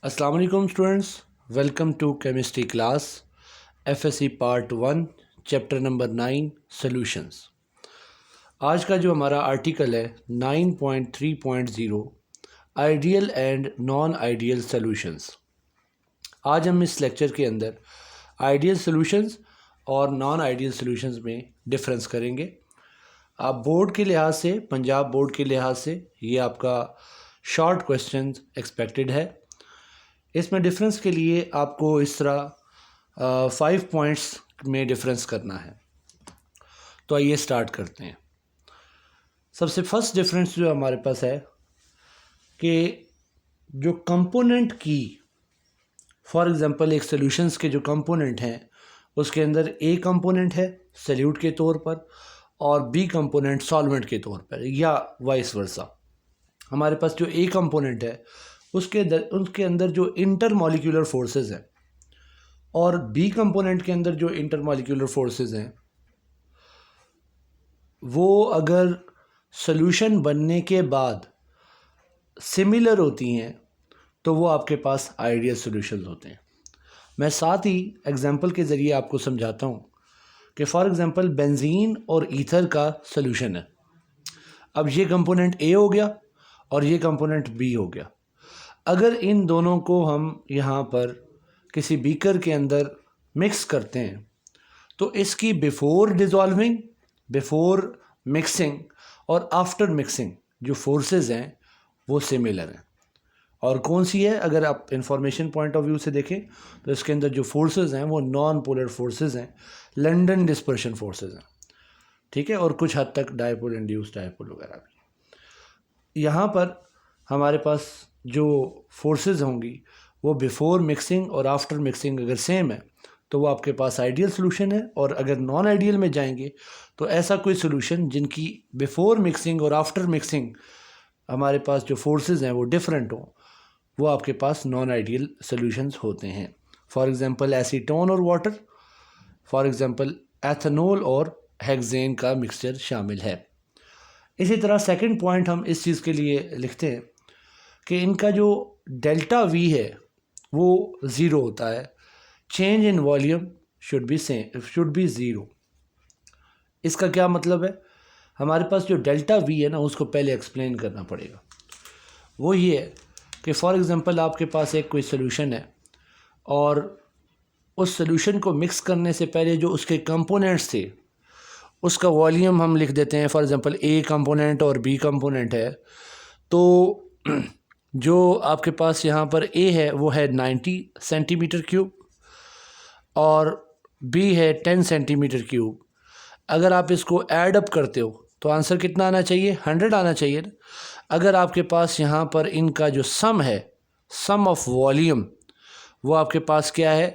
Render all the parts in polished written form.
अस्सलाम वालेकुम students, welcome to chemistry class FSc part 1 chapter number 9 solutions. आज का जो हमारा आर्टिकल है 9.3.0 ideal and non ideal solutions. आज हम इस लेक्चर के अंदर आइडियल सॉल्यूशंस और नॉन आइडियल सॉल्यूशंस में डिफरेंस करेंगे। आप बोर्ड के लिहाज से, पंजाब बोर्ड के लिहाज से ये आपका शॉर्ट क्वेश्चन एक्सपेक्टेड है। इसमें डिफरेंस के लिए आपको इस तरह 5 पॉइंट्स में डिफरेंस करना है। तो आइए स्टार्ट करते हैं। सबसे फर्स्ट डिफरेंस जो हमारे पास है कि जो कंपोनेंट की, फॉर एग्जांपल एक सॉल्यूशंस के जो कंपोनेंट हैं उसके अंदर ए कंपोनेंट है सॉल्यूट के तौर पर और बी कंपोनेंट सॉल्वेंट के तौर पर, या वाइस वर्सा। हमारे पास जो ए कंपोनेंट है उसके अंदर जो इंटरमॉलिक्यूलर फोर्सेस हैं और बी कंपोनेंट के अंदर जो इंटरमॉलिक्यूलर फोर्सेस हैं वो अगर सॉल्यूशन बनने के बाद सिमिलर होती हैं तो वो आपके पास आइडियल सॉल्यूशंस होते हैं। मैं साथ ही एग्जांपल के ज़रिए आपको समझाता हूँ कि फॉर एग्जांपल बेंजीन और ईथर का सॉल्यूशन है। अब ये कंपोनेंट ए हो गया और ये कंपोनेंट बी हो गया। अगर इन दोनों को हम यहाँ पर किसी बीकर के अंदर मिक्स करते हैं तो इसकी बिफोर डिज़ोल्विंग, बिफोर मिक्सिंग और आफ्टर मिक्सिंग जो फोर्सेस हैं वो सिमिलर हैं। और कौन सी है, अगर आप इंफॉर्मेशन पॉइंट ऑफ व्यू से देखें तो इसके अंदर जो फोर्सेस हैं वो नॉन पोलर फोर्सेस हैं, लंदन डिस्पर्शन फोर्सेस हैं, ठीक है, और कुछ हद तक डायपोल इंड्यूस डायपोल वगैरह भी। यहाँ पर हमारे पास जो फोर्सेस होंगी वो बिफोर मिक्सिंग और आफ्टर मिक्सिंग अगर सेम है तो वो आपके पास आइडियल सॉल्यूशन है। और अगर नॉन आइडियल में जाएंगे तो ऐसा कोई सॉल्यूशन जिनकी बिफोर मिक्सिंग और आफ्टर मिक्सिंग हमारे पास जो फोर्सेस हैं वो डिफरेंट हों, वो आपके पास नॉन आइडियल सॉल्यूशंस होते हैं। फॉर एग्जांपल एसीटोन और वाटर, फॉर एग्जांपल एथेनॉल और हेक्सेन का मिक्सचर शामिल है। इसी तरह सेकंड पॉइंट हम इस चीज़ के लिए लिखते हैं कि इनका जो डेल्टा वी है वो ज़ीरो होता है। Change in volume should be zero. इसका क्या मतलब है? हमारे पास जो डेल्टा वी है ना उसको पहले एक्सप्लेन करना पड़ेगा। वो ये है कि फॉर एग्जांपल आपके पास एक कोई सॉल्यूशन है और उस सॉल्यूशन को मिक्स करने से पहले जो उसके कंपोनेंट्स थे उसका वॉल्यूम हम लिख देते हैं। फॉर एग्जांपल ए कंपोनेंट और बी कंपोनेंट है, तो जो आपके पास यहाँ पर ए है वो है 90 सेंटीमीटर क्यूब और बी है 10 सेंटीमीटर क्यूब। अगर आप इसको ऐड अप करते हो तो आंसर कितना आना चाहिए? 100 आना चाहिए ना। अगर आपके पास यहाँ पर इनका जो सम है, सम ऑफ वॉल्यूम, वो आपके पास क्या है?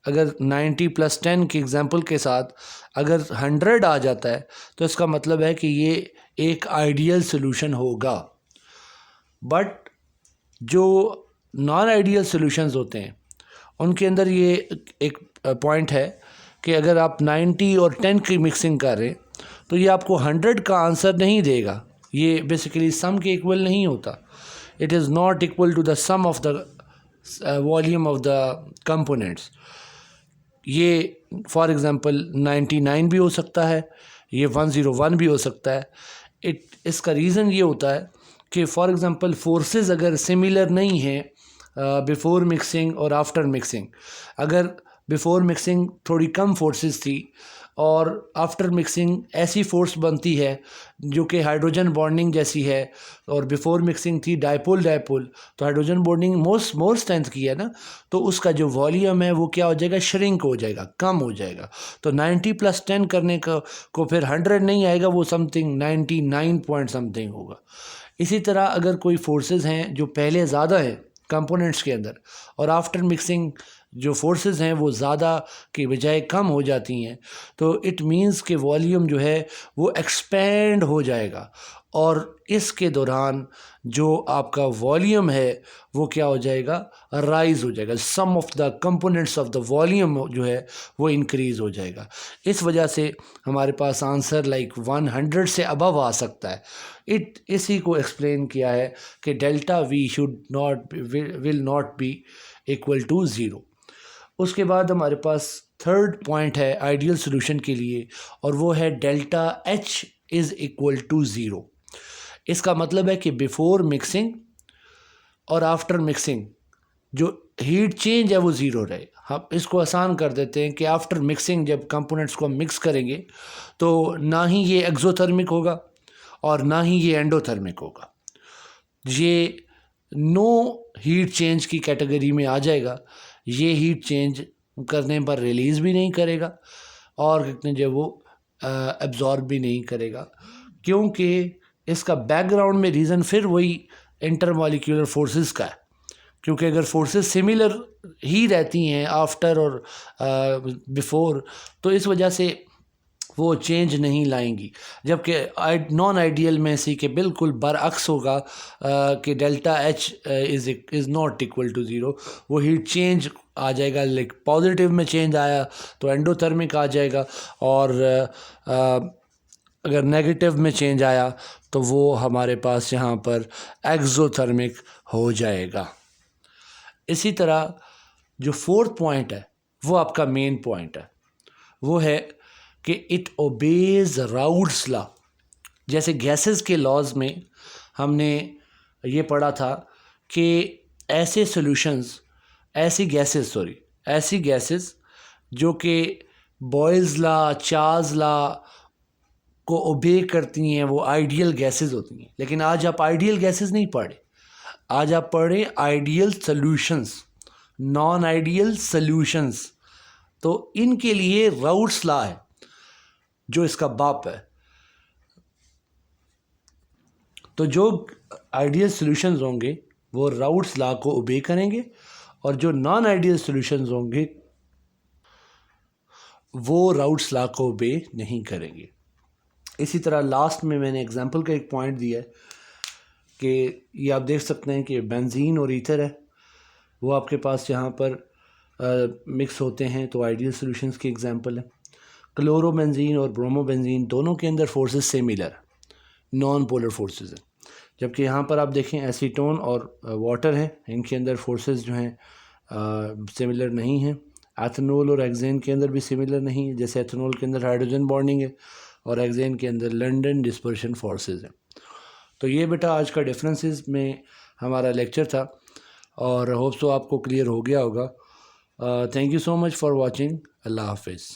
अगर 90 + 10 की एग्जांपल के साथ अगर 100 आ जाता है तो इसका मतलब है कि ये एक आइडियल सॉल्यूशन होगा। बट जो नॉन आइडियल सॉल्यूशंस होते हैं उनके अंदर ये एक पॉइंट है कि अगर आप 90 और 10 की मिक्सिंग कर रहे हैं तो ये आपको 100 का आंसर नहीं देगा। ये बेसिकली सम के इक्वल नहीं होता। It is not equal to the sum of the volume of the components. ये फॉर एग्ज़ाम्पल 99 भी हो सकता है, ये 101 भी हो सकता है। इसका रीज़न ये होता है कि फॉर एग्ज़ाम्पल फोर्सेस अगर सिमिलर नहीं हैं बिफ़ोर मिक्सिंग और आफ्टर मिक्सिंग, अगर बिफ़ोर मिक्सिंग थोड़ी कम फोर्सेस थी और आफ्टर मिक्सिंग ऐसी फोर्स बनती है जो कि हाइड्रोजन बॉन्डिंग जैसी है, और बिफ़ोर मिक्सिंग थी डायपोल डायपोल, तो हाइड्रोजन बॉन्डिंग मोर स्ट्रेंथ की है ना, तो उसका जो वॉल्यूम है वो क्या हो जाएगा? श्रिंक हो जाएगा, कम हो जाएगा। तो 90 + 10 करने को फिर 100 नहीं आएगा, वो समथिंग 99 पॉइंट समथिंग होगा। इसी तरह अगर कोई फोर्सेस हैं जो पहले ज़्यादा हैं कंपोनेंट्स के अंदर और आफ्टर मिक्सिंग जो फोर्सेस हैं वो ज़्यादा की बजाय कम हो जाती हैं, तो इट मीन्स कि वॉल्यूम जो है वो एक्सपेंड हो जाएगा और इसके दौरान जो आपका वॉल्यूम है वो क्या हो जाएगा, राइज हो जाएगा। Sum of the components of the volume जो है वो इंक्रीज हो जाएगा। इस वजह से हमारे पास आंसर लाइक 100 से अबव आ सकता है। इसी को एक्सप्लेन किया है कि delta V will not be equal to zero. उसके बाद हमारे पास थर्ड पॉइंट है आइडियल सोल्यूशन के लिए, और वो है delta H is equal to zero. इसका मतलब है कि बिफोर मिक्सिंग और आफ्टर मिक्सिंग जो हीट चेंज है वो ज़ीरो रहे। हम इसको आसान कर देते हैं कि आफ्टर मिक्सिंग जब कंपोनेंट्स को मिक्स करेंगे तो ना ही ये एक्सोथर्मिक होगा और ना ही ये एंडोथर्मिक होगा, ये नो हीट चेंज की कैटेगरी में आ जाएगा। ये हीट चेंज करने पर रिलीज़ भी नहीं करेगा और कितने जो वो एब्जॉर्ब भी नहीं करेगा, क्योंकि इसका बैकग्राउंड में रीज़न फिर वही इंटरमॉलिक्यूलर फोर्सेस का है। क्योंकि अगर फोर्सेस सिमिलर ही रहती हैं आफ्टर और बिफोर, तो इस वजह से वो चेंज नहीं लाएंगी। जबकि नॉन आइडियल में सी के बिल्कुल बरअक्स होगा कि delta H is not equal to zero. वो हीट चेंज आ जाएगा, लाइक पॉजिटिव में चेंज आया तो एंडोथर्मिक आ जाएगा, और अगर नेगेटिव में चेंज आया तो वो हमारे पास यहाँ पर एक्सोथर्मिक हो जाएगा। इसी तरह जो फोर्थ पॉइंट है वो आपका मेन पॉइंट है, वो है कि इट ओबेज राउल्ट्स लॉ। जैसे गैसेस के लॉज में हमने ये पढ़ा था कि ऐसे सॉल्यूशंस, ऐसी गैसेस जो कि बॉयल्स लॉ, चार्ल्स लॉ को ओबे करती हैं, वो आइडियल गैसेस होती हैं। लेकिन आज आप आइडियल गैसेस नहीं पढ़े, आज आप पढ़े ideal solutions, non ideal solutions. तो इनके लिए राउल्ट्स लॉ है जो इसका बाप है। तो जो आइडियल सॉल्यूशंस होंगे वो राउल्ट्स लॉ को ओबे करेंगे, और जो नॉन आइडियल सॉल्यूशंस होंगे वो राउल्ट्स लॉ को ओबे नहीं करेंगे। इसी तरह लास्ट में मैंने एग्जांपल का एक पॉइंट दिया है कि ये आप देख सकते हैं कि बेंजीन और ईथर है, वो आपके पास यहाँ पर मिक्स होते हैं, तो आइडियल सॉल्यूशंस की एग्जांपल है। क्लोरोबेंजीन और ब्रोमोबेंजीन दोनों के अंदर forces similar, non polar forces हैं। जबकि यहाँ पर आप देखें एसीटोन और वाटर हैं, इनके अंदर फोर्सेस जो हैं सिमिलर नहीं हैं। एथेनॉल और हेक्सेन के अंदर भी सिमिलर नहीं है। जैसे एथेनॉल के अंदर हाइड्रोजन बॉन्डिंग है और हेक्सेन के अंदर लंडन डिस्पर्शन फोर्सेस हैं। तो ये बेटा आज का डिफरेंसेस में हमारा लेक्चर था, और होप सो आपको क्लियर हो गया होगा। Thank you so much for watching. अल्लाह हाफिज़।